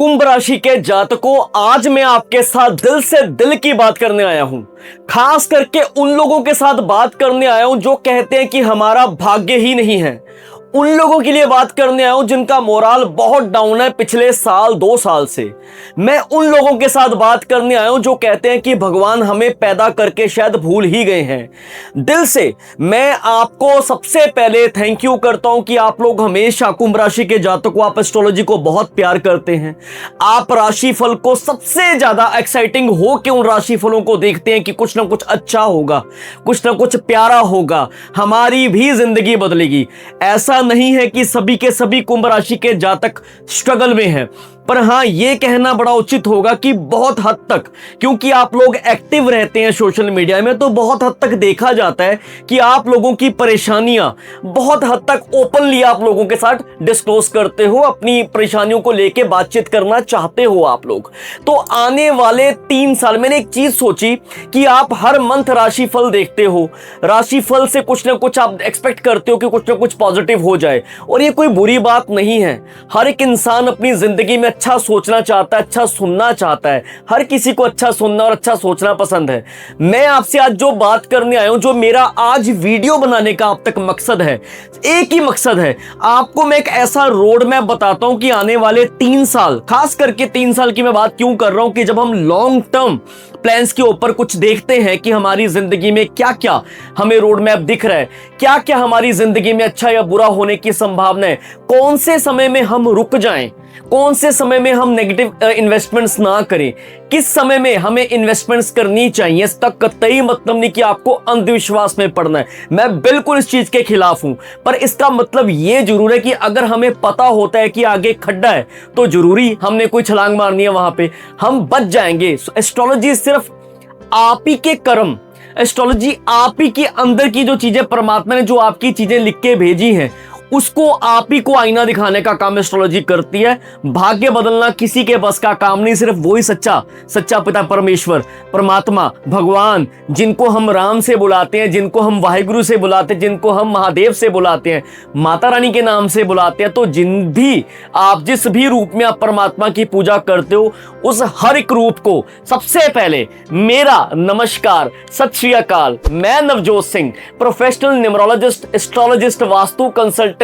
कुंभ राशि के जातकों, आज मैं आपके साथ दिल से दिल की बात करने आया हूं। खास करके उन लोगों के साथ बात करने आया हूं जो कहते हैं कि हमारा भाग्य ही नहीं है। उन लोगों के लिए बात करने आया हूं जिनका मोराल बहुत डाउन है पिछले साल 2 साल से। मैं उन लोगों के साथ बात करने आया हूं जो कहते हैं कि भगवान हमें पैदा करके शायद भूल ही गए हैं। दिल से मैं आपको सबसे पहले थैंक यू करता हूं कि आप लोग हमेशा कुंभ राशि के जातकों, आप एस्ट्रोलॉजी को बहुत प्यार करते हैं। आप राशिफल को सबसे ज्यादा एक्साइटिंग हो के उन राशिफलों को देखते हैं कि कुछ ना कुछ अच्छा होगा, कुछ ना कुछ प्यारा होगा, हमारी भी जिंदगी बदलेगी। ऐसा नहीं है कि सभी के सभी कुंभ राशि के जातक स्ट्रगल में हैं, पर हां यह कहना बड़ा उचित होगा कि बहुत हद तक, क्योंकि आप लोग एक्टिव रहते हैं सोशल मीडिया में, तो बहुत हद तक देखा जाता है कि आप लोगों की परेशानियां बहुत हद तक ओपनली आप लोगों के साथ डिस्क्लोज करते हो, अपनी परेशानियों को लेके बातचीत करना चाहते हो आप लोग। तो आने वाले 3 साल मैंने एक चीज सोची कि आप हर मंथ राशिफल देखते हो, राशिफल से कुछ ना कुछ आप एक्सपेक्ट करते हो कि कुछ ना कुछ पॉजिटिव हो जाए, और ये कोई बुरी बात नहीं है। हर एक इंसान अपनी जिंदगी में अच्छा सोचना चाहता है, अच्छा सुनना चाहता है। हर किसी को अच्छा सुनना और अच्छा सोचना पसंद है। मैं आपसे आज जो बात करने आया हूं, जो मेरा आज वीडियो बनाने का अब तक मकसद है, एक ही मकसद है, आपको मैं एक ऐसा रोड मैप बताता हूं कि आने वाले 3 साल, खास करके 3 साल की मैं बात क्यों कर रहा हूं कि जब हम लॉन्ग टर्म प्लान्स के ऊपर कुछ देखते हैं कि हमारी जिंदगी में क्या क्या हमें रोड मैप दिख रहा है, क्या क्या हमारी जिंदगी में अच्छा या बुरा होने की संभावना है, कौन से समय में हम रुक जाएं, कौन से समय में हम नेगेटिव इन्वेस्टमेंट्स ना करें, किस समय में हमें इन्वेस्टमेंट्स करनी चाहिए। इसका कतई मतलब नहीं कि आपको अंधविश्वास में पड़ना है, मैं बिल्कुल इस चीज के खिलाफ हूं, पर इसका मतलब यह जरूर है कि अगर हमें पता होता है कि आगे खड्डा है तो जरूरी हमने कोई छलांग मारनी है, वहां पे हम बच जाएंगे। एस्ट्रोलॉजी सिर्फ आप ही के कर्म, एस्ट्रोलॉजी आप ही के अंदर की जो चीजें, परमात्मा ने जो आपकी चीजें लिख के भेजी हैं, उसको आप ही को आईना दिखाने का काम एस्ट्रोलॉजी करती है। भाग्य बदलना किसी के बस का काम नहीं, सिर्फ वही सच्चा पिता परमेश्वर, परमात्मा, भगवान, जिनको हम राम से बुलाते हैं, जिनको हम वाहिगुरु से बुलाते हैं, जिनको हम महादेव से बुलाते हैं, माता रानी के नाम से बुलाते हैं। तो जिस भी रूप में आप परमात्मा की पूजा करते हो, उस हर एक रूप को सबसे पहले मेरा नमस्कार, सत श्री अकाल। मैं Navjot Singh, professional numerologist, astrologist, vastu consultant,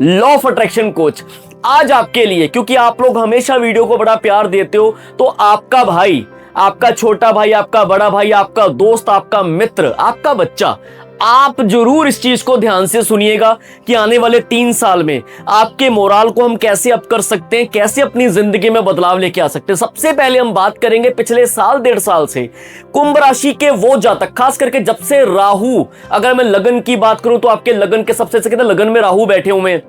law of attraction coach, आज आपके लिए, क्योंकि आप लोग हमेशा वीडियो को बड़ा प्यार देते हो, तो आपका भाई, आपका छोटा भाई, आपका बड़ा भाई, आपका दोस्त, आपका मित्र, आपका बच्चा, आप जरूर इस चीज को ध्यान से सुनिएगा कि आने वाले 3 साल में आपके मोराल को हम कैसे अप कर सकते हैं, कैसे अपनी जिंदगी में बदलाव लेके आ सकते हैं। सबसे पहले हम बात करेंगे पिछले साल 1.5 साल से कुंभ राशि के वो जातक, खास करके जब से राहु, अगर मैं लगन की बात करूं तो आपके लगन के सबसे कहते हैं लगन में राहु बैठे हुए हैं।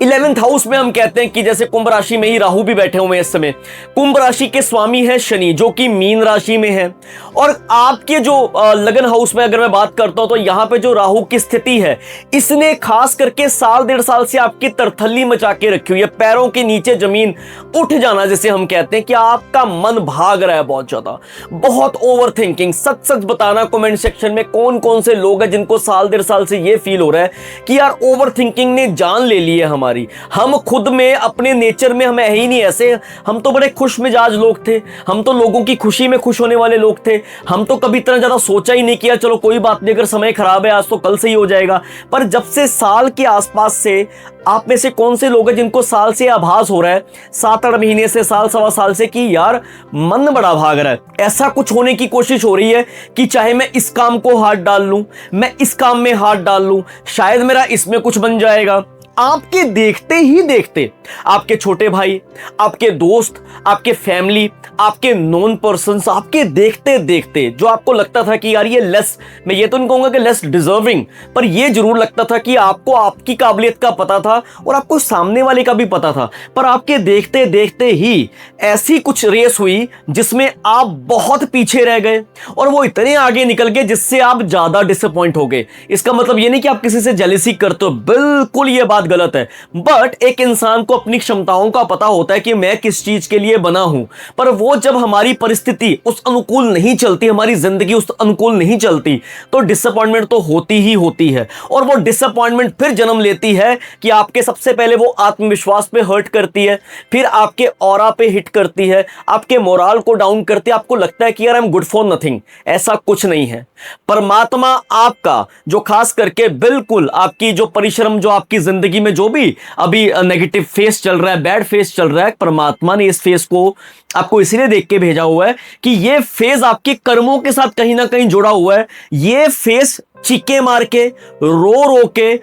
11th हाउस में हम कहते हैं कि जैसे कुंभ राशि में ही राहु भी बैठे हुए हैं इस समय। कुंभ राशि के स्वामी है शनि, जो कि मीन राशि में है, और आपके जो लगन हाउस में अगर मैं बात करता हूं तो यहां पे जो राहु की स्थिति है, इसने खास करके साल 1.5 साल से आपकी तरथल्ली मचा के रखी हुई है, पैरों के नीचे जमीन उठ जाना जिसे हम कहते हैं, कि आपका मन भाग रहा है बहुत ज्यादा, बहुत ओवर थिंकिंग। सच बताना कमेंट सेक्शन में कौन कौन से लोग हैं जिनको साल 1.5 साल से ये फील हो रहा है कि यार ओवर थिंकिंग ने जान ले ली है हमारी। हम खुद में, अपने नेचर में हम है ही नहीं ऐसे। हम तो बड़े खुश मिजाज लोग थे, हम तो लोगों की खुशी में खुश होने वाले लोग थे, हम तो कभी इतना ज्यादा सोचा ही नहीं किया चलो कोई बात नहीं, अगर समय खराब है आज तो कल से ही हो जाएगा। पर जब से साल के आसपास से, आप में से कौन से लोग हैं जिनको साल से आभास हो रहा है, 7-8 महीने से, साल सवा साल से, कि यार मन बड़ा भाग रहा है, ऐसा कुछ होने की कोशिश हो रही है कि चाहे मैं इस काम को हाथ डाल लूं, मैं इस काम में हाथ डाल लूं, शायद मेरा इसमें कुछ बन जाएगा। आपके देखते ही देखते आपके छोटे भाई, आपके दोस्त, आपके फैमिली, आपके नॉन पर्सन्स, आपके देखते देखते जो आपको लगता था कि यार ये लेस, मैं ये तो नहीं कहूंगा कि लेस डिजर्विंग, पर ये जरूर लगता था कि आपको आपकी काबिलियत का पता था और आपको सामने वाले का भी पता था, पर आपके देखते देखते ही ऐसी कुछ रेस हुई जिसमें आप बहुत पीछे रह गए और वो इतने आगे निकल गए जिससे आप ज्यादा डिसअपॉइंट हो गए। इसका मतलब ये नहीं कि आप किसी से जेलसी करते हो, बिल्कुल ये बात गलत है, बट एक इंसान को अपनी क्षमताओं का पता होता है कि मैं किस चीज के लिए बना हूं, पर वो जब हमारी परिस्थिति उस अनुकूल नहीं चलती, हमारी जिंदगी उस अनुकूल नहीं चलती, तो डिसअपॉइंटमेंट तो होती ही होती है। और वो डिसअपॉइंटमेंट फिर जन्म लेती है कि आपके सबसे पहले वो आत्मविश्वास पे हर्ट करती है, फिर आपके ऑरा पे हिट करती है, आपके मोराल को डाउन करती है। आपको लगता है कि यार I am good for nothing. ऐसा कुछ नहीं है। परमात्मा आपका जो खास करके बिल्कुल आपकी जो परिश्रम, जो आपकी जिंदगी में जो भी अभी नेगेटिव फेस चल रहा है, बैड फेस चल रहा है, परमात्मा ने इस फेस को आपको इसलिए देख के भेजा हुआ है कि ये फेज आपके कर्मों के साथ कहीं ना कहीं जुड़ा हुआ है। ये फेस चीखे मार के, रो रो के,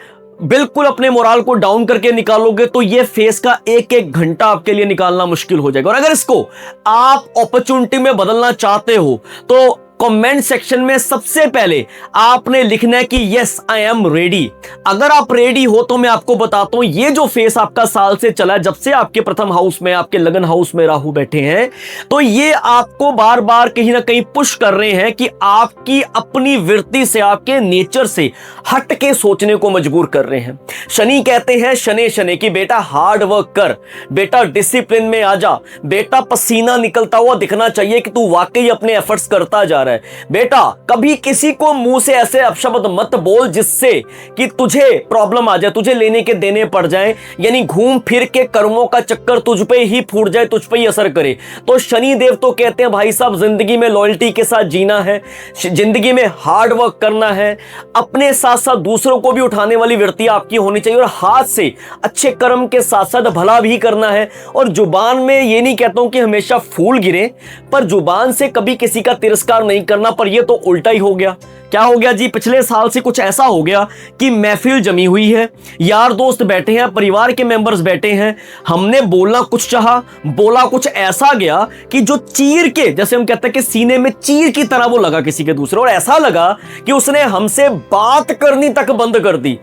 बिल्कुल अपने मोराल को डाउन करके निकालोगे तो ये फेस का एक एक घंटा आपके लिए निकालना मुश्किल हो जाएगा। और अगर इसको आप अपॉर्चुनिटी में बदलना चाहते हो तो कमेंट सेक्शन में सबसे पहले आपने लिखना है कि यस आई एम रेडी। अगर आप रेडी हो तो मैं आपको बताता हूं, ये जो फेस आपका साल से चला है, जब से आपके प्रथम हाउस में, आपके लगन हाउस में राहु बैठे हैं, तो ये आपको बार बार कहीं ना कहीं पुश कर रहे हैं कि आपकी अपनी वृत्ति से, आपके नेचर से हट के सोचने को मजबूर कर रहे हैं। शनि कहते हैं शनि शनि कि बेटा हार्ड वर्क कर, बेटा डिसिप्लिन में आ जा, बेटा पसीना निकलता हुआ दिखना चाहिए कि तू वाकई अपने एफर्ट्स करता जा रहा है। बेटा कभी किसी को मुंह से ऐसे अपशब्द मत बोल जिससे कि तुझे प्रॉब्लम आ जाए, तुझे लेने के देने पड़ जाए, यानी घूम फिर के कर्मों का चक्कर तुझ पे ही फूट जाए, तुझ पे ही असर करे। तो शनि देव तो कहते हैं भाई साहब जिंदगी में लॉयल्टी के साथ जीना है, जिंदगी में हार्ड वर्क करना है, अपने साथ साथ दूसरों को भी उठाने वाली वृत्ति आपकी होनी चाहिए, और हाथ से अच्छे कर्म के साथ साथ भला भी करना है। और जुबान में ये नहीं कहता हूं कि हमेशा फूल गिरे, पर जुबान से कभी किसी का तिरस्कार नहीं करना। पर ये तो उल्टा ही हो गया। क्या हो गया जी? पिछले साल से कुछ ऐसा हो गया कि महफिल जमी हुई है, यार दोस्त बैठे हैं, परिवार के मेंबर्स बैठे हैं, हमने बोलना कुछ चाहा, बोला कुछ ऐसा गया कि जो चीर के, जैसे हम कहते हैं कि सीने में चीर की तरह वो लगा किसी के दूसरे, और ऐसा लगा कि उसने हमसे बात करनी तक बंद कर दी।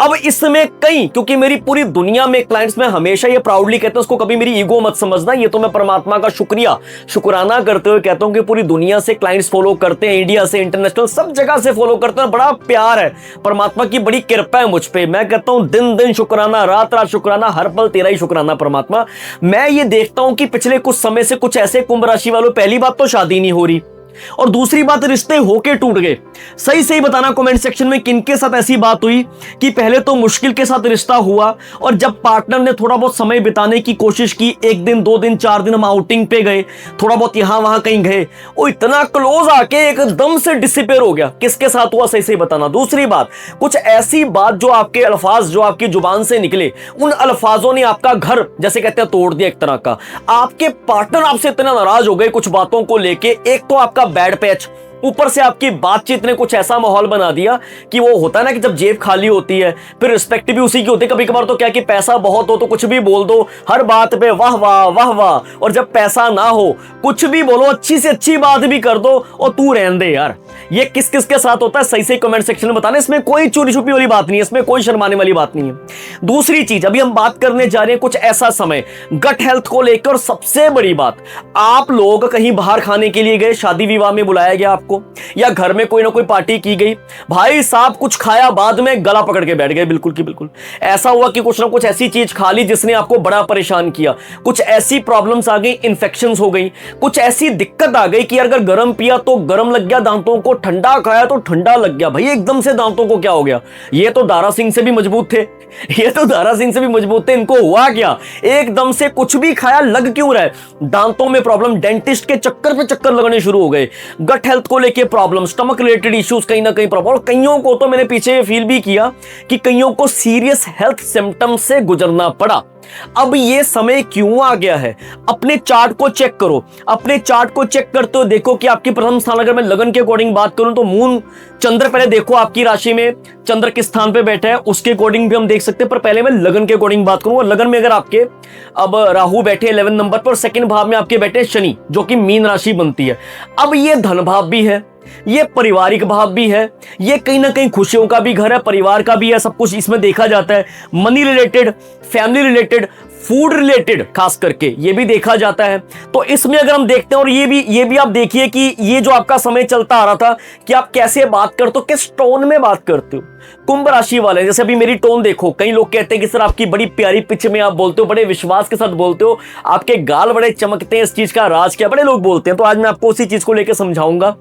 अब इसमें कई, क्योंकि मेरी पूरी दुनिया में क्लाइंट्स में हमेशा ये प्राउडली कहते हैं, उसको कभी मेरी ईगो मत समझना, ये तो मैं परमात्मा का शुक्राना करते हुए कहता हूं कि पूरी दुनिया से क्लाइंट्स फॉलो करते हैं, इंडिया से, इंटरनेशनल, सब जगह से फॉलो करते हैं। बड़ा प्यार है, परमात्मा की बड़ी कृपा है मुझ पे। मैं कहता हूं दिन दिन शुक्राना, रात रात शुक्राना, हर पल तेरा ही शुक्राना परमात्मा। मैं ये देखता हूं कि पिछले कुछ समय से कुछ ऐसे कुंभ राशि वालों, पहली बात तो शादी नहीं हो रही, और दूसरी बात रिश्ते होके टूट गए। सही सही बताना कमेंट सेक्शन में किनके साथ ऐसी बात हुई कि पहले तो मुश्किल के साथ रिश्ता हुआ, और जब पार्टनर ने थोड़ा बहुत समय बिताने की कोशिश की, 1 दिन 2 दिन 4 दिन हम आउटिंग पे गए, थोड़ा बहुत यहां वहां कहीं गए, वो इतना क्लोज आके एकदम से डिसिपेयर हो गया। किसके साथ हुआ? सही सही बताना। दूसरी बात, कुछ ऐसी बात जो आपके अल्फाज, जो आपकी जुबान से निकले, उन अल्फाजों ने आपका घर, जैसे कहते हैं, तोड़ दिया एक तरह का। आपके पार्टनर आपसे इतना नाराज हो गए कुछ बातों को लेके, एक तो आपका बैड पैच, ऊपर से आपकी बातचीत ने कुछ ऐसा माहौल बना दिया कि वो होता है ना कि जब जेब खाली होती है फिर रिस्पेक्ट भी उसी की होती है। कभी कभार तो क्या कि पैसा बहुत हो तो कुछ भी बोल दो, हर बात पे वाह वाह वाह वाह, और जब पैसा ना हो कुछ भी बोलो, अच्छी से अच्छी बात भी कर दो और तू रहने दे यार। ये किस किस के साथ होता है सही से कमेंट सेक्शन में बताना। इसमें कोई चोरी छुपी वाली बात नहीं है, इसमें कोई शर्माने वाली बात नहीं है। दूसरी चीज, अभी हम बात करने जा रहे हैं कुछ ऐसा समय गट हेल्थ को लेकर, और सबसे बड़ी बात, आप लोग कहीं बाहर खाने के लिए गए, शादी विवाह में बुलाया गया आपको, या घर में कोई ना कोई पार्टी की गई, भाई साहब कुछ खाया, बाद में गला पकड़ के बैठ गए, बिल्कुल की बिल्कुल। ऐसा हुआ कि कुछ ना कुछ ऐसी चीज खा ली जिसने आपको बड़ा परेशान किया, कुछ ऐसी प्रॉब्लम्स आ गई, इन्फेक्शंस हो गई, कुछ ऐसी दिक्कत आ गई कि अगर गर्म पिया तो गर्म लग गया दांतों को, ठंडा खाया तो ठंडा लग गया। भाई एकदम से दांतों को क्या हो गया? ये तो दारा सिंह से भी मजबूत थे, ये तो दारा सिंह से भी मजबूत थे, इनको हुआ क्या? एकदम से कुछ भी खाया लग क्यों रहा है? दांतों में प्रॉब्लम, डेंटिस्ट के चक्कर पे चक्कर लगने शुरू हो गए, गट हेल्थ को लेके प्रॉब्लम, स्टमक रिलेटेड इश्यूज कहीं ना कहीं प्रॉब्लम। और कईयों को तो मैंने पीछे फील भी किया कि कईयों को सीरियस हेल्थ सिम्टम्स से गुजरना पड़ा। अब ये समय क्यों आ गया है? अपने चार्ट को चेक करो, अपने चार्ट को चेक करते हो देखो कि आपकी प्रथम स्थान, अगर मैं लगन के अकॉर्डिंग बात करूं तो मून, चंद्र पहले देखो आपकी राशि में चंद्र किस स्थान पे बैठा है, उसके अकॉर्डिंग भी हम देख सकते हैं। पर पहले मैं लगन के अकॉर्डिंग बात करूंगा। लगन में अगर आपके अब राहु बैठे 11 नंबर पर, सेकंड भाव में आपके बैठे शनि, जो कि मीन राशि बनती है। अब ये धन भाव भी है, ये पारिवारिक भाव भी है, ये कहीं ना कहीं खुशियों का भी घर है, परिवार का भी है, सब कुछ इसमें देखा जाता है। Money related, family related, food related खास करके ये भी देखा जाता है। तो इसमें अगर हम देखते हैं, और ये भी आप देखिए कि ये जो आपका समय चलता आ रहा था कि आप कैसे बात करते हो, किस टोन में बात करते हो। कुंभ राशि वाले, जैसे अभी मेरी टोन देखो, कई लोग कहते हैं कि सर आपकी बड़ी प्यारी पिच में आप बोलते हो, बड़े विश्वास के साथ बोलते हो, आपके गाल बड़े चमकते हैं, इस चीज का राज क्या, बड़े लोग बोलते हैं। तो आज मैं आपको उसी चीज को लेकर समझाऊंगा।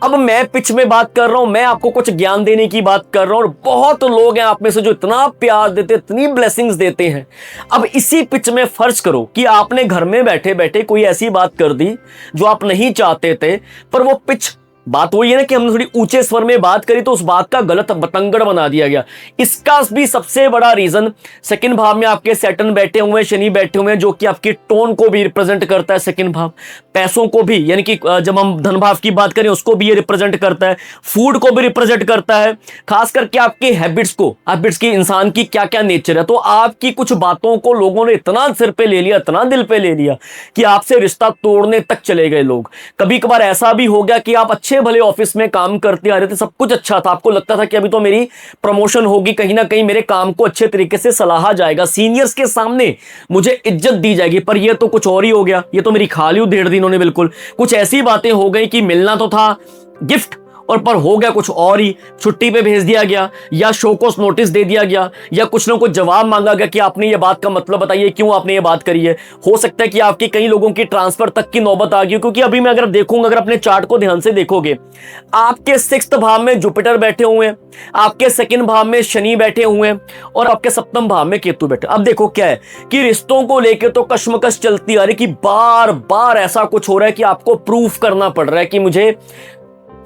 अब मैं पिच में बात कर रहा हूं, मैं आपको कुछ ज्ञान देने की बात कर रहा हूं, और बहुत लोग हैं आप में से जो इतना प्यार देते, इतनी ब्लेसिंग्स देते हैं। अब इसी पिच में फर्ज करो कि आपने घर में बैठे बैठे कोई ऐसी बात कर दी जो आप नहीं चाहते थे, पर वो पिच, बात वही है ना कि हमने थोड़ी ऊंचे स्वर में बात करी तो उस बात का गलत बतंगड़ बना दिया गया। इसका भी सबसे बड़ा रीजन सेकंड भाव में आपके सैटर्न बैठे हुए हैं, शनि बैठे हुए हैं, जो कि आपकी टोन को भी रिप्रेजेंट करता है। सेकंड भाव पैसों को भी, यानी कि जब हम धन भाव की बात करें उसको भी ये रिप्रेजेंट करता है, फूड को भी रिप्रेजेंट करता है, खास करके आपके हैबिट्स की, इंसान की क्या क्या नेचर है। तो आपकी कुछ बातों को लोगों ने इतना सिर पे ले लिया, इतना दिल पे ले लिया कि आपसे रिश्ता तोड़ने तक चले गए लोग। कभी कभार ऐसा भी हो गया कि आप अच्छे भले ऑफिस में काम करते आ रहे थे, सब कुछ अच्छा था, आपको लगता था कि अभी तो मेरी प्रमोशन होगी, कहीं ना कहीं मेरे काम को अच्छे तरीके से सराहा जाएगा, सीनियर्स के सामने मुझे इज्जत दी जाएगी, पर ये तो कुछ और ही हो गया। ये तो मेरी खा ली 1.5 दिनों ने, बिल्कुल कुछ ऐसी बातें हो गई कि मिलना तो था गिफ्ट, और पर हो गया कुछ और ही। छुट्टी पे भेज दिया गया, या शो को नोटिस दे दिया गया, या कुछ ना कुछ जवाब मांगा गया कि आपने ये बात का मतलब बताइए, क्यों आपने ये बात करी है। हो सकता है कि आपकी कई लोगों की ट्रांसफर तक की नौबत आ गई, क्योंकि अभी मैं अगर देखूंगा, अगर अपने चार्ट को ध्यान से देखोगे, आपके 6th भाव में जुपिटर बैठे हुए हैं, आपके 2nd भाव में शनि बैठे हुए हैं, और आपके 7th भाव में केतु बैठे। अब देखो क्या है कि रिश्तों को लेकर तो कश्मकश चलती आ रही कि बार बार ऐसा कुछ हो रहा है कि आपको प्रूफ करना पड़ रहा है कि मुझे,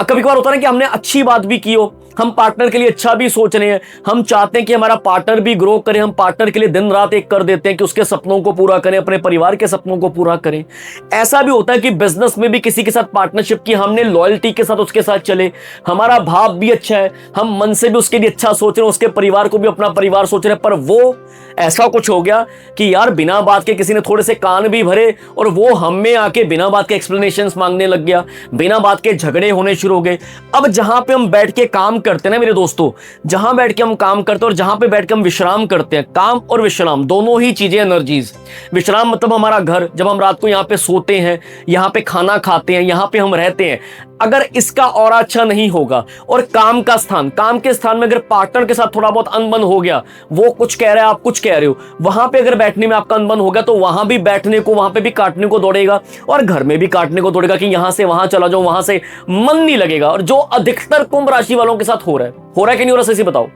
कभी कभार होता है ना कि हमने अच्छी बात भी की हो, हम पार्टनर के लिए अच्छा भी सोच रहे हैं, हम चाहते हैं कि हमारा पार्टनर भी ग्रो करे, हम पार्टनर के लिए दिन रात एक कर देते हैं कि उसके सपनों को पूरा करें, अपने परिवार के सपनों को पूरा करें। ऐसा भी होता है कि बिजनेस में भी किसी के साथ पार्टनरशिप की, हमने लॉयल्टी के साथ उसके साथ चले, हमारा भाव भी अच्छा है, हम मन से भी उसके लिए अच्छा सोच रहे हैं, उसके परिवार को भी अपना परिवार सोच रहे हैं, पर वो ऐसा कुछ हो गया कि यार बिना बात के किसी ने थोड़े से कान भी भरे, और वो हम में आके बिना बात के एक्सप्लेनेशंस मांगने लग गया, बिना बात के झगड़े होने शुरू हो गए। अब जहां पे हम बैठ के काम करते हैं ना मेरे दोस्तों, जहां बैठ के हम काम करते हैं और जहां पे बैठ के हम विश्राम करते हैं, काम और विश्राम दोनों ही चीजें एनर्जीज। विश्राम मतलब हमारा घर, जब हम रात को यहाँ पे सोते हैं, यहाँ पे खाना खाते हैं, यहाँ पे हम रहते हैं, अगर इसका और अच्छा नहीं होगा, और काम का स्थान, काम के स्थान में अगर पार्टनर के साथ थोड़ा बहुत अनबन हो गया, वो कुछ कह रहा है, आप कुछ कह रहे हो, वहां पे अगर बैठने में आपका अनबन हो गया तो वहां भी बैठने को, वहां पे भी काटने को दौड़ेगा, और घर में भी काटने को दौड़ेगा कि यहां से वहां चला जाओ, वहां से मन नहीं लगेगा। और जो अधिकतर कुंभ राशि वालों के साथ हो रहा है कि नहीं हो रहा, सही बताओ।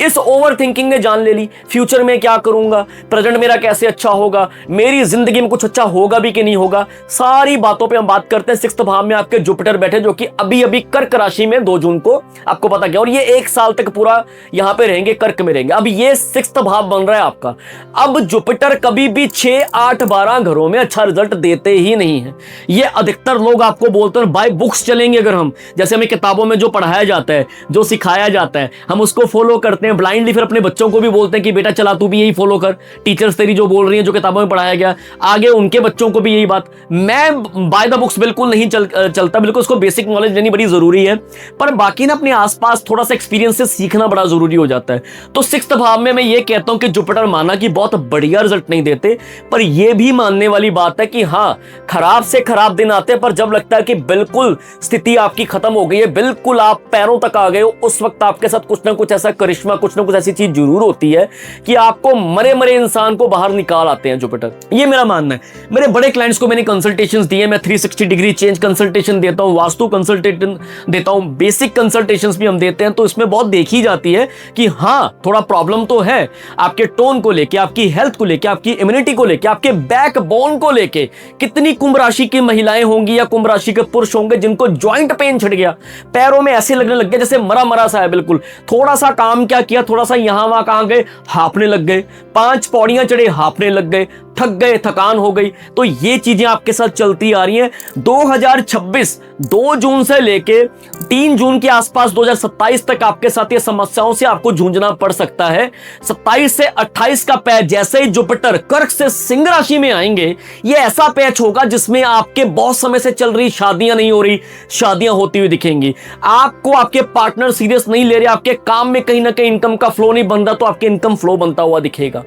इस ओवर थिंकिंग ने जान ले ली, फ्यूचर में क्या करूंगा, प्रेजेंट मेरा कैसे अच्छा होगा, मेरी जिंदगी में कुछ अच्छा होगा भी कि नहीं होगा, सारी बातों पे हम बात करते हैं। 6th भाव में आपके जुपिटर बैठे, जो कि अभी अभी कर्क राशि में 2 जून को आपको पता गया, और ये 1 साल तक पूरा यहां पे रहेंगे, कर्क में रहेंगे। अब ये 6th भाव बन रहा है आपका। अब जुपिटर कभी भी 6, 8, 12 घरों में अच्छा रिजल्ट देते ही नहीं है। ये अधिकतर लोग आपको बोलते हैं बाय बुक्स चलेंगे, अगर हम, जैसे हमें किताबों में जो पढ़ाया जाता है, जो सिखाया जाता है, हम उसको फॉलो करते हैं ब्लाइंडली, फिर अपने बच्चों को भी बोलते हैं कि बेटा चला तू भी यही फॉलो कर, टीचर्स तेरी जो बोल रही हैं, जो किताबों में पढ़ाया गया, आगे उनके बच्चों को भी यही बात। मैं बाय द बुक्स बिल्कुल नहीं चलता, बिल्कुल उसको बेसिक नॉलेज लेनी बड़ी जरूरी है, पर बाकी ना अपने आसपास थोड़ा सा एक्सपीरियंस से सीखना बड़ा जरूरी हो जाता है। तो 6th भाव में मैं ये कहता हूं कि जुपिटर माना कि बहुत बढ़िया रिजल्ट नहीं देते, पर यह भी मानने वाली बात है कि हाँ, खराब से खराब दिन आते हैं, पर जब लगता है कि बिल्कुल स्थिति आपकी खत्म हो गई है, बिल्कुल आप पैरों तक आ गए हो, उस वक्त आपके साथ कुछ ना कुछ ऐसा करिश्मा, कुछ ना कुछ ऐसी चीज जरूर होती है कि आपको मरे मरे इंसान को बाहर निकाल आते हैं जुपिटर। ये मेरा मानना है। मेरे बड़े क्लाइंट्स को मैंने कंसल्टेशंस दिए, मैं 360 डिग्री चेंज कंसल्टेशन देता हूं, वास्तु कंसल्टेशन देता हूं, बेसिक कंसल्टेशंस भी हम देते हैं। तो इसमें बहुत देखी जाती है कि हाँ, थोड़ा प्रॉब्लम तो है आपके टोन को लेके, आपकी हेल्थ को लेके, आपकी इम्यूनिटी को लेके, आपके बैकबोन को लेके। कितनी कुंभ राशि की महिलाएं होंगी या कुंभ राशि के पुरुष होंगे जिनको ज्वाइंट पेन छिड़ गया, पैरों में ऐसे लगने लग गया जैसे मरा मरा सा है, बिल्कुल थोड़ा सा काम क्या किया, थोड़ा सा यहां वहां कहां गए, हांफने लग गए, 5 पौड़ियां चढ़े, हांफने लग गए, थक गए, थकान हो गई। तो ये चीजें आपके साथ चलती आ रही हैं। 2026 2 जून से लेके 3 जून के आसपास 2027 तक आपके साथ ये समस्याओं से आपको जूझना पड़ सकता है। 27 से 28 का पैच जैसे ही जुपिटर कर्क से सिंह राशि में आएंगे, ये ऐसा पैच होगा जिसमें आपके बहुत समय से चल रही शादियां नहीं हो रही, शादियां होती हुई दिखेंगी। आपको आपके पार्टनर सीरियस नहीं ले रहे, आपके काम में कहीं ना कहीं इनकम का फ्लो नहीं बन रहा, तो आपके इनकम फ्लो बनता हुआ दिखेगा।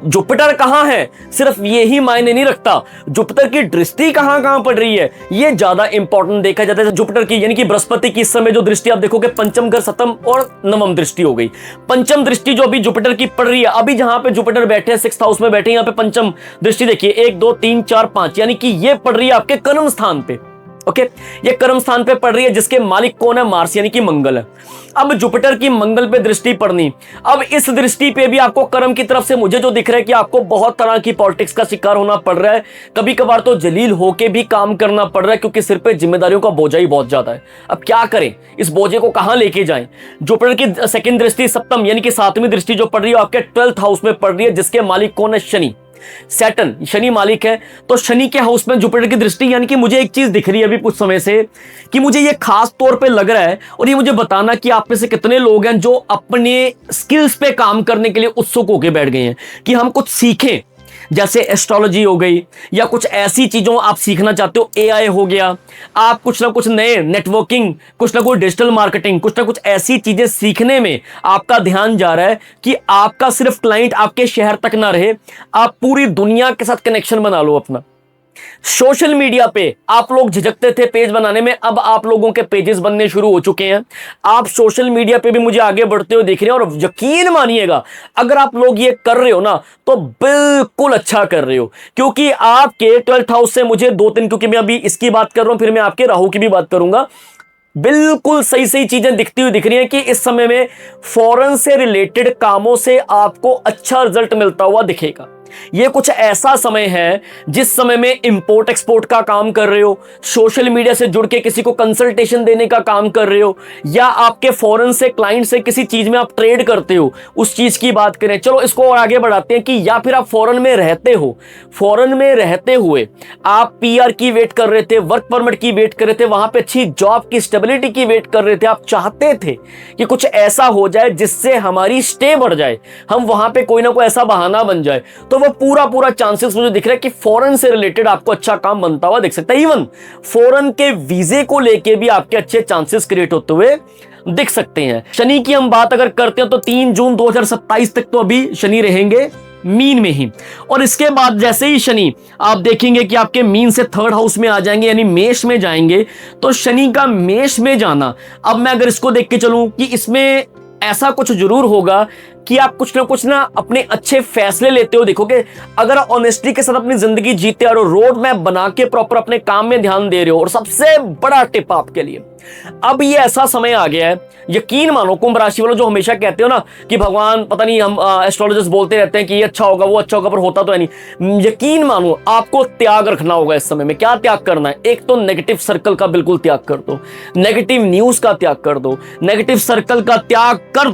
जुपिटर कहां है सिर्फ यही मायने नहीं रखता, जुपिटर की दृष्टि कहां कहां पड़ रही है ये ज्यादा इंपॉर्टेंट देखा जाता है। जुपिटर की यानी कि बृहस्पति की इस समय जो दृष्टि आप देखोगे, पंचम घर, सप्तम और नवम दृष्टि हो गई। पंचम दृष्टि जो अभी जुपिटर की पड़ रही है, अभी जहां पे जुपिटर बैठे हैं 6th हाउस में बैठे, यहां पे पंचम दृष्टि देखिए 1 2 3 4 5, यानी कि ये पड़ रही है आपके कर्म स्थान पे। ओके, ये कर्म स्थान पे पड़ रही है जिसके मालिक कौन है, मार्स यानी कि मंगल है। अब जुपिटर की मंगल पे दृष्टि पड़नी, अब इस दृष्टि पे भी आपको कर्म की तरफ से मुझे जो दिख रहा है कि आपको बहुत तरह की पॉलिटिक्स का शिकार होना पड़ रहा है, कभी कभार तो जलील होके भी काम करना पड़ रहा है, क्योंकि सिर पे जिम्मेदारियों का बोझा ही बहुत ज्यादा है। अब क्या करें, इस बोझे को कहां लेके जाएं। जुपिटर की सेकंड दृष्टि सप्तम यानी कि 7वीं दृष्टि जो पड़ रही है आपके 12th हाउस में पड़ रही है, जिसके मालिक कौन है, शनि। सैटर्न, शनि मालिक है, तो शनि के हाउस में जुपिटर की दृष्टि, यानी कि मुझे एक चीज दिख रही है अभी कुछ समय से कि मुझे ये खास तौर पे लग रहा है, और ये मुझे बताना कि आप में से कितने लोग हैं जो अपने स्किल्स पे काम करने के लिए उत्सुक होकर बैठ गए हैं कि हम कुछ सीखें, जैसे एस्ट्रोलॉजी हो गई या कुछ ऐसी चीजों आप सीखना चाहते हो, एआई हो गया, आप कुछ ना कुछ नए नेटवर्किंग, कुछ ना कुछ डिजिटल मार्केटिंग, कुछ ना कुछ ऐसी चीजें सीखने में आपका ध्यान जा रहा है कि आपका सिर्फ क्लाइंट आपके शहर तक ना रहे, आप पूरी दुनिया के साथ कनेक्शन बना लो अपना। सोशल मीडिया पे आप लोग झिझकते थे पेज बनाने में, अब आप लोगों के पेजेस बनने शुरू हो चुके हैं। आप सोशल मीडिया पे भी मुझे आगे बढ़ते हुए देख रहे हैं, और यकीन मानिएगा अगर आप लोग ये कर रहे हो ना तो बिल्कुल अच्छा कर रहे हो, क्योंकि आपके 12th हाउस से मुझे 2-3, क्योंकि मैं अभी इसकी बात कर रहा हूं, फिर मैं आपके राहु की भी बात करूंगा, बिल्कुल सही सही चीजें दिखती हुई दिख रही हैं कि इस समय में फॉरेन से रिलेटेड कामों से आपको अच्छा रिजल्ट मिलता हुआ दिखेगा। ये कुछ ऐसा समय है जिस समय में इंपोर्ट एक्सपोर्ट का काम कर रहे हो, सोशल मीडिया से जुड़ के किसी को कंसल्टेशन देने का काम कर रहे हो, या आपके फॉरेन से क्लाइंट से किसी चीज में आप ट्रेड करते हो, उस चीज की बात करें। चलो इसको और आगे बढ़ाते हैं कि या फिर आप फॉरेन में रहते हो, फॉरेन में रहते हुए आप पीआर की वेट कर रहे थे, वर्क परमिट की वेट कर रहे थे, वहां पे अच्छी जॉब की स्टेबिलिटी की वेट कर रहे थे, आप चाहते थे कि कुछ ऐसा हो जाए जिससे हमारी स्टे बढ़ जाए, हम वहां पे कोई ना कोई ऐसा बहाना बन जाए, तो वो पूरा चांसेस मुझे दिख रहा है कि फॉरेन से रिलेटेड आपको अच्छा काम बनता हुआ दिख सकता है। इवन फॉरेन के वीजे को लेके भी आपके अच्छे चांसेस क्रिएट होते हुए दिख सकते हैं। शनि की हम बात अगर करते हैं तो 3 जून 2027 तक तो अभी शनि रहेंगे मीन में ही, और इसके बाद जैसे ही शनि आप देखेंगे कि आपके मीन से 3rd हाउस में आ जाएंगे, यानी मेष में जाएंगे, तो शनि का मेष में जाना, अब मैं अगर इसको देख के चलूं कि इसमें ऐसा कुछ जरूर होगा कि आप कुछ ना अपने अच्छे फैसले लेते हो। देखोगे अगर ऑनेस्टी के साथ अपनी जिंदगी जीते और रोड मैप बना के प्रॉपर अपने काम में ध्यान दे रहे हो, और सबसे बड़ा टिप आपके लिए, अब ये ऐसा समय आ गया है, यकीन मानो कुंभ राशि वालों जो हमेशा कहते हो ना कि भगवान पता नहीं, हम एस्ट्रोलॉजिस्ट बोलते रहते हैं कि ये अच्छा होगा वो अच्छा होगा, पर होता तो है नहीं। यकीन मानो आपको त्याग रखना होगा इस समय में। क्या त्याग करना है? एक तो नेगेटिव सर्कल का बिल्कुल त्याग कर दो, नेगेटिव न्यूज का त्याग कर दो, नेगेटिव सर्कल का त्याग कर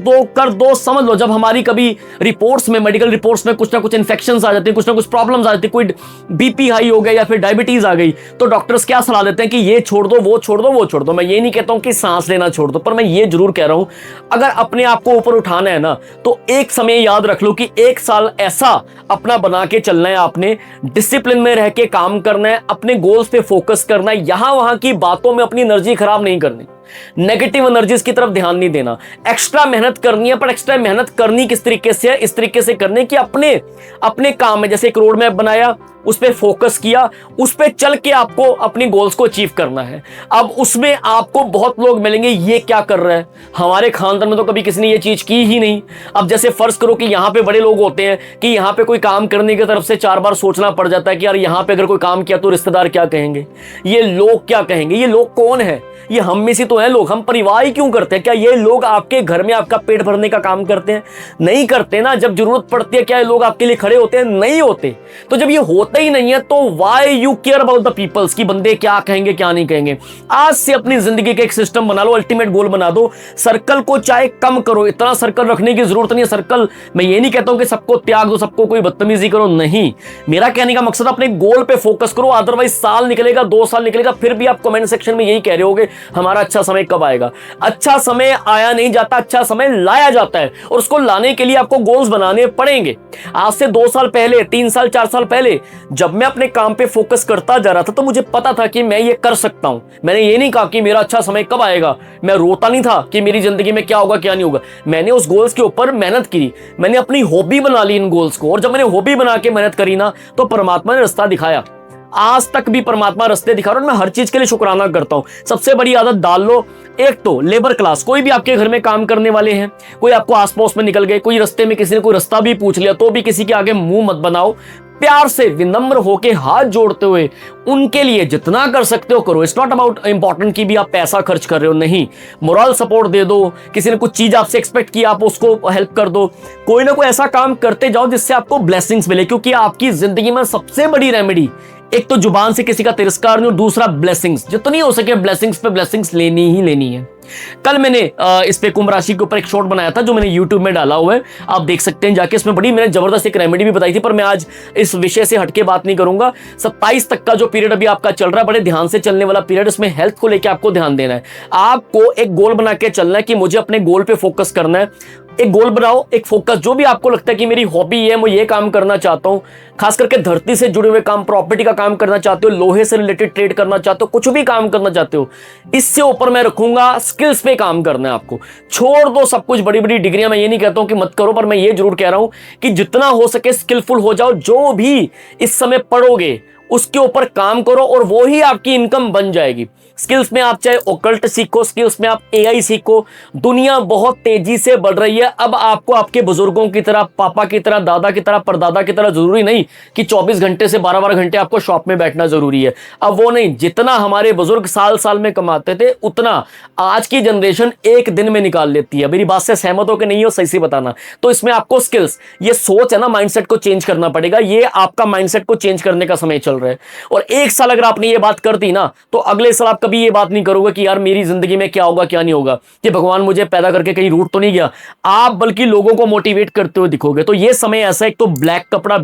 दो। समझ लो जब हमारी कभी रिपोर्ट्स में, मेडिकल रिपोर्ट्स में कुछ ना कुछ इन्फेक्शंस आ जाते हैं, कुछ ना कुछ प्रॉब्लम्स आ जाती है, कोई बीपी हाई हो गया या फिर डायबिटीज आ गई, तो डॉक्टर्स क्या सलाह देते हैं कि ये छोड़ दो, वो छोड़ दो, वो छोड़ दो। मैं ये नहीं कहता हूं कि सांस लेना छोड़ दो, पर मैं ये जरूर कह रहा हूं अगर अपने आप को ऊपर उठाना है ना, तो एक समय याद रख लो कि 1 साल ऐसा अपना बना के चलना है, आपने डिसिप्लिन में रह के काम करना है, अपने गोल्स पे फोकस करना है, यहां वहां की बातों में अपनी एनर्जी खराब नहीं करनी, नेगेटिव एनर्जीज की तरफ ध्यान नहीं देना। एक्स्ट्रा मेहनत करनी है, पर एक्स्ट्रा मेहनत करनी किस तरीके से है? इस तरीके से करने की अपने काम में, जैसे एक रोड मैप बनाया, उस पे फोकस किया, उस पे चल के आपको अपनी गोल्स को अचीव करना है। अब उसमें आपको बहुत लोग मिलेंगे, ये क्या कर रहा है, हमारे खानदान में तो कभी किसी ने ये चीज की ही नहीं। अब जैसे फर्ज करो कि यहाँ पे बड़े लोग होते हैं कि यहाँ पे कोई काम करने की तरफ से 4 बार सोचना पड़ जाता है कि यार यहाँ पे अगर कोई काम किया तो रिश्तेदार क्या कहेंगे, ये लोग क्या कहेंगे, ये लोग कौन है? ये हम में से तो तो हैं लोग, हम परिवार ही क्यों करते हैं? क्या ये लोग आपके घर में आपका पेट भरने का काम करते हैं? नहीं करते ना। जब जरूरत पड़ती है क्या ये लोग आपके लिए खड़े होते हैं? नहीं होते। तो जब ये होता ही नहीं है तो why you care about the peoples की बंदे क्या कहेंगे क्या नहीं कहेंगे। आज से अपनी जिंदगी का एक सिस्टम बना लो, अल्टीमेट गोल बना दो। सर्कल को चाहे कम करो, इतना सर्कल रखने की जरूरत नहीं है। सर्कल, मैं ये नहीं कहता हूं कि सबको त्याग दो, सबको कोई बदतमीजी करो, नहीं। मेरा कहने का मकसद अपने गोल पे फोकस करो। अदरवाइज साल निकलेगा, 2 साल निकलेगा, फिर भी आप कमेंट सेक्शन में यही कह रहे होगे हमारा अच्छा समय कब आएगा। अच्छा समय आया नहीं जाता, अच्छा समय लाया जाता है, और उसको लाने के लिए आपको गोल्स बनाने पड़ेंगे। आज से 2 साल पहले, 3 साल, 4 साल पहले जब मैं अपने काम पे फोकस करता जा रहा था तो मुझे पता था कि मैं ये कर सकता हूं। मैंने ये नहीं कहा कि मेरा अच्छा समय कब आएगा। मैं रोता नहीं था कि मेरी जिंदगी में क्या होगा क्या नहीं होगा। मैंने उस गोल्स के ऊपर मेहनत की, मैंने अपनी हॉबी बना ली इन गोल्स को, और जब मैंने हॉबी बना के मेहनत करी ना तो परमात्मा ने रास्ता दिखाया। आज तक भी परमात्मा रास्ते दिखा रहा है, मैं हर चीज के लिए शुक्राना करता हूं। सबसे बड़ी आदत डाल लो। एक तो लेबर क्लास, कोई भी आपके घर में काम करने वाले हैं, कोई आपको आस पड़ोस में निकल गए, कोई रास्ते में किसी ने कोई रास्ता भी पूछ लिया तो भी किसी के आगे मुंह मत बनाओ। प्यार से विनम्र होके हाथ जोड़ते हुए उनके लिए जितना कर सकते हो करो। इट्स नॉट अबाउट इंपॉर्टेंट कि भी आप पैसा खर्च कर रहे हो, नहीं। मोरल सपोर्ट दे दो, किसी ने कुछ चीज आपसे एक्सपेक्ट किया आप उसको हेल्प कर दो। कोई ना कोई ऐसा काम करते जाओ जिससे आपको ब्लेसिंग्स मिले, क्योंकि आपकी जिंदगी में सबसे बड़ी रेमेडी एक तो जुबान से किसी का तिरस्कार नहीं, और दूसरा ब्लेसिंग्स। जितनी हो सके ब्लेसिंग्स पे ब्लेसिंग्स लेनी ही लेनी है। कल मैंने इस पे कुंभ राशि के ऊपर एक शॉर्ट बनाया था जो मैंने YouTube में डाला हुआ है, आप देख सकते हैं जाके। इसमें बड़ी मैंने जबरदस्त एक रेमेडी भी बताई थी, पर मैं आज इस विषय से हटके बात नहीं करूंगा। 27 तक का जो पीरियड अभी आपका चल रहा है, बड़े ध्यान से चलने वाला पीरियड। इसमें हेल्थ को लेकर आपको ध्यान देना है। आपको एक गोल बना के चलना है कि मुझे अपने गोल पे फोकस करना है। एक गोल बनाओ, एक फोकस, जो भी आपको लगता है कि मेरी हॉबी है, मैं ये काम करना चाहता हूं, खास करके धरती से जुड़े हुए काम, प्रॉपर्टी का काम करना चाहते हो, लोहे से रिलेटेड ट्रेड करना चाहते हो, कुछ भी काम करना चाहते हो, इससे ऊपर मैं रखूंगा स्किल्स पे काम करना है आपको। छोड़ दो सब कुछ, बड़ी बड़ी डिग्रियां, मैं ये नहीं कहता हूं कि मत करो, पर मैं ये जरूर कह रहा हूं कि जितना हो सके स्किलफुल हो जाओ। जो भी इस समय पढ़ोगे उसके ऊपर काम करो और वो ही आपकी इनकम बन जाएगी। स्किल्स में आप चाहे ओकल्ट सीखो, स्किल्स में आप एआई सीखो। दुनिया बहुत तेजी से बढ़ रही है। अब आपको आपके बुजुर्गों की तरह, पापा की तरह, दादा की तरह, परदादा की तरह जरूरी नहीं कि 24 घंटे से 12-12 घंटे आपको शॉप में बैठना जरूरी है। अब वो नहीं, जितना हमारे बुजुर्ग साल साल में कमाते थे उतना आज की जनरेशन एक दिन में निकाल लेती है। मेरी बात से सहमत हो कि नहीं हो, सही से बताना। तो इसमें आपको स्किल्स, ये सोच है ना, माइंडसेट को चेंज करना पड़ेगा। ये आपका माइंडसेट को चेंज करने का समय चल रहा है। और एक साल अगर आपने ये बात कर दी ना तो अगले साल आप कभी ये बात नहीं करोगे कि यार मेरी जिंदगी में क्या होगा क्या नहीं होगा, कि भगवान मुझे पैदा करके कहीं रूट तो नहीं गया। आप बल्कि लोगों को मोटिवेट करते हुए दिखोगे। तो ये समय ऐसा है, एक तो ब्लैक कपड़ा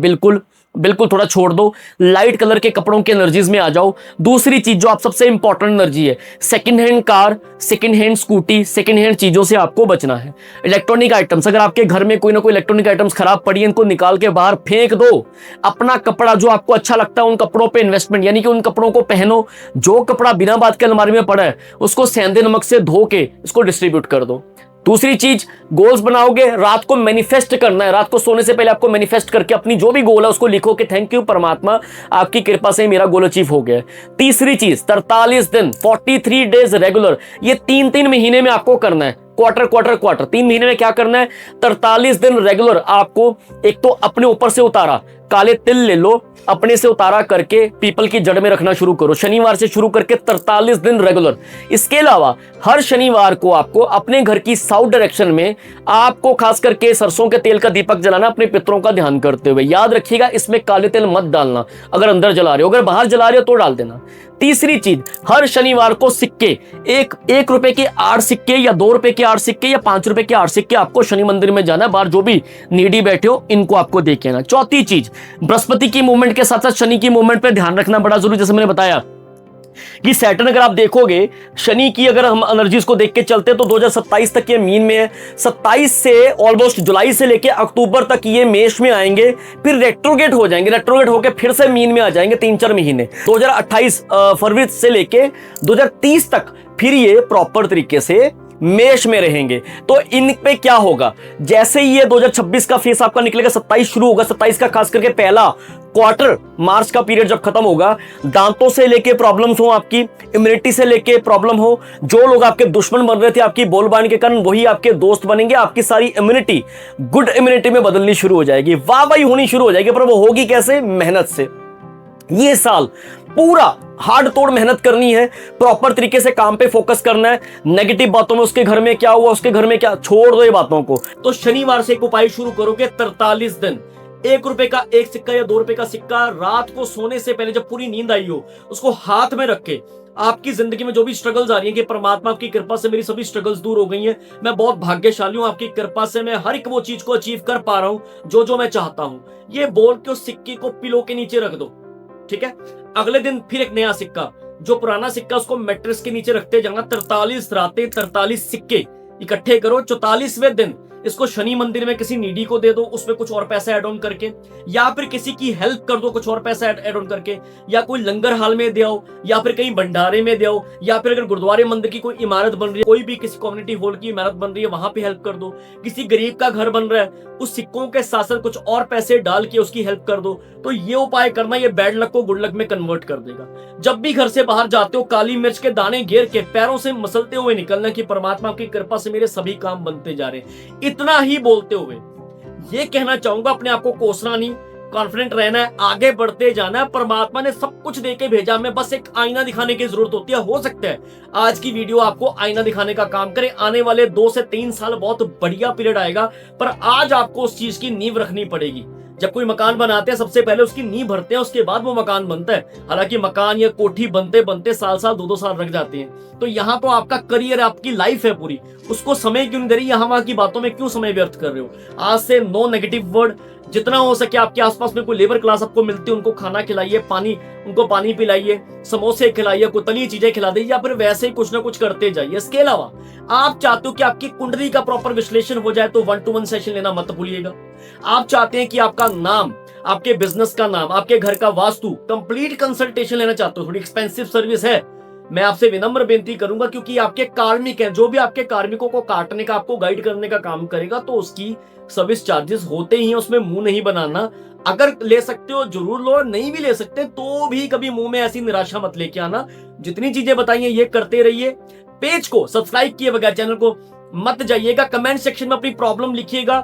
बिल्कुल थोड़ा छोड़ दो, लाइट कलर के कपड़ों के एनर्जीज में आ जाओ। दूसरी चीज जो आप सबसे इंपॉर्टेंट एनर्जी है, second hand car, second hand scooty, second hand चीजों से आपको बचना है। इलेक्ट्रॉनिक आइटम्स, अगर आपके घर में कोई ना कोई इलेक्ट्रॉनिक आइटम्स खराब पड़ी है, इनको निकाल के बाहर फेंक दो। अपना कपड़ा जो आपको अच्छा लगता है उन कपड़ों पे इन्वेस्टमेंट, यानी कि उन कपड़ों को पहनो। जो कपड़ा बिना बात के अलमारी में पड़ा है उसको सेंधे नमक से धो के इसको डिस्ट्रीब्यूट कर दो। दूसरी चीज, गोल्स बनाओगे, रात को मैनिफेस्ट करना है। रात को सोने से पहले आपको मैनिफेस्ट करके अपनी जो भी गोल है उसको लिखो कि थैंक यू परमात्मा, आपकी कृपा से मेरा गोल अचीव हो गया। तीसरी चीज, 43 दिन, 43 डेज रेगुलर, ये 3-3 महीने में आपको करना है। क्वार्टर 3 महीने में क्या करना है? 43 दिन रेगुलर आपको एक तो अपने ऊपर से उतारा काले तिल ले लो, अपने से उतारा करके पीपल की जड़ में रखना शुरू करो। शनिवार से शुरू करके 43 दिन रेगुलर। इसके अलावा हर शनिवार को आपको अपने घर की साउथ डायरेक्शन में आपको खास करके सरसों के तेल का दीपक जलाना, अपने पितरों का ध्यान करते हुए। याद रखिएगा इसमें काले तिल मत डालना, अगर अंदर जला रहे हो, अगर बाहर जला रहे हो तो डाल देना। तीसरी चीज, हर शनिवार को सिक्के, एक रुपए के 8 सिक्के या 2 रुपए के 8 सिक्के या 5 रुपए के 8 सिक्के आपको शनि मंदिर में जाना है। बाहर जो भी नीडी बैठे हो इनको आपको देके आना। चौथी चीज, बृहस्पति की मूवमेंट के साथ साथ शनि की मूवमेंट पे ध्यान रखना बड़ा जरूरी। जैसे मैंने बताया कि सैटर्न, अगर आप देखोगे शनि की, अगर हम एनर्जीज को देख के चलते तो 2027 तक ये मीन में है। 27 से ऑलमोस्ट जुलाई से लेके अक्टूबर तक ये मेष में आएंगे, फिर रेट्रोगेट हो जाएंगे, रेट्रोगेट होके फिर से मीन में आ जाएंगे 3-4 महीने। 2028 फरवरी से लेके 2030 तक फिर ये प्रॉपर तरीके से मेष में रहेंगे। तो इन पे क्या होगा, जैसे ही ये 2026 का फेस आपका निकलेगा, 27 शुरू होगा, 27 का खास करके पहला क्वार्टर, मार्च का पीरियड जब खत्म होगा, दांतों से लेके प्रॉब्लम्स हो, आपकी इम्यूनिटी से लेके प्रॉब्लम हो, जो लोग आपके दुश्मन बन रहे थे आपकी बोलबानी के कारण, वही आपके दोस्त बनेंगे। आपकी सारी इम्यूनिटी गुड इम्यूनिटी में बदलनी शुरू हो जाएगी, वाह वाही होनी शुरू हो जाएगी। पर वो होगी कैसे? मेहनत से। ये साल पूरा हार्ड तोड़ मेहनत करनी है, प्रॉपर तरीके से काम पे फोकस करना है। नेगेटिव बातों में उसके घर में क्या हुआ, उसके घर में क्या, छोड़ दो ये बातों को। तो शनिवार से एक उपाय शुरू करोगे, 43 दिन 1 रुपए का एक सिक्का या 2 रुपए का सिक्का रात को सोने से पहले जब पूरी नींद आई हो उसको हाथ में रख के आपकी जिंदगी में जो भी स्ट्रगल्स आ रही है कि परमात्मा की कृपा से मेरी सभी स्ट्रगल्स दूर हो गई हैं, मैं बहुत भाग्यशाली हूं, आपकी कृपा से मैं हर एक वो चीज को अचीव कर पा रहा हूं जो जो मैं चाहता हूं, ये बोल के उस सिक्के को पिलो के नीचे रख दो। ठीक है, अगले दिन फिर एक नया सिक्का, जो पुराना सिक्का उसको मैट्रेस के नीचे रखते जाना। 43 रातें 43 सिक्के इकट्ठे करो। 44वें दिन इसको शनि मंदिर में किसी नीडी को दे दो, उसमें कुछ और पैसा ऐड ऑन करके, या फिर किसी की हेल्प कर दो कुछ और पैसा ऐड ऑन करके, या कोई लंगर हाल में दे आओ, या फिर कहीं भंडारे में दे आओ, या फिर अगर गुरुद्वारे मंदिर की कोई इमारत बन रही है, कोई भी किसी कम्युनिटी हॉल की इमारत बन रही है वहां पे हेल्प कर दो, किसी गरीब का घर बन रहा है उस सिक्कों के साथ साथ कुछ और पैसे डाल के उसकी हेल्प कर दो। तो ये उपाय करना, ये बैड लक को गुड लक में कन्वर्ट कर देगा। जब भी घर से बाहर जाते हो काली मिर्च के दाने घेर के पैरों से मसलते हुए निकलना कि परमात्मा की कृपा से मेरे सभी काम बनते जा रहे हैं। इतना ही बोलते हुए ये कहना चाहूंगा, अपने आप को कोसना नहीं, कॉन्फिडेंट रहना है, आगे बढ़ते जाना है। परमात्मा ने सब कुछ देके भेजा, हमें बस एक आईना दिखाने की जरूरत होती है। हो सकता है आज की वीडियो आपको आईना दिखाने का काम करे। आने वाले 2 से 3 साल बहुत बढ़िया पीरियड आएगा, पर आज आपको उस चीज की नींव रखनी पड़ेगी। जब कोई मकान बनाते हैं सबसे पहले उसकी नींव भरते हैं, उसके बाद वो मकान बनता है। हालांकि मकान या कोठी बनते बनते साल 2-2 साल लग जाते हैं। तो यहाँ तो आपका करियर, आपकी लाइफ है पूरी, उसको समय क्यों नहीं दे रही, यहाँ वहां की बातों में क्यों समय व्यर्थ कर रहे हो। आज से नो नेगेटिव वर्ड। जितना हो सके आपके आसपास में कोई लेबर क्लास आपको मिलती है उनको खाना खिलाइए, उनको पानी पिलाइए, समोसे खिलाइए, कोई तली चीजें खिला दीजिए, या फिर वैसे ही कुछ ना कुछ करते जाइए। इसके अलावा आप चाहते हो कि आपकी कुंडली का प्रॉपर विश्लेषण हो जाए तो 1-to-1 सेशन लेना मत भूलिएगा। आप चाहते हैं कि आपका नाम, आपके बिजनेस का नाम, आपके घर का वास्तु, कंप्लीट कंसल्टेशन लेना चाहते हो, थोड़ी एक्सपेंसिव सर्विस है, मैं आपसे विनम्र बेनती करूंगा, क्योंकि आपके कार्मिक हैं, जो भी आपके कार्मिकों को काटने का, आपको गाइड करने का काम करेगा, तो उसकी सर्विस चार्जेस होते ही हैं, उसमें मुंह नहीं बनाना। अगर ले सकते हो जरूर लो, नहीं भी ले सकते तो भी कभी मुंह में ऐसी निराशा मत लेके आना। जितनी चीजें बताई हैं ये करते रहिए। पेज को सब्सक्राइब किए बगैर चैनल को मत जाइएगा। कमेंट सेक्शन में अपनी प्रॉब्लम लिखिएगा।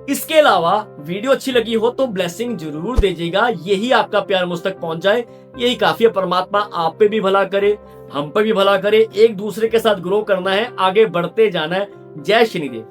इसके अलावा वीडियो अच्छी लगी हो तो ब्लेसिंग जरूर दीजिएगा। यही आपका प्यार मुझ तक पहुंच जाए, यही काफी है। परमात्मा आप पे भी भला करे, हम पे भी भला करे। एक दूसरे के साथ ग्रो करना है, आगे बढ़ते जाना है। जय शनिदेव।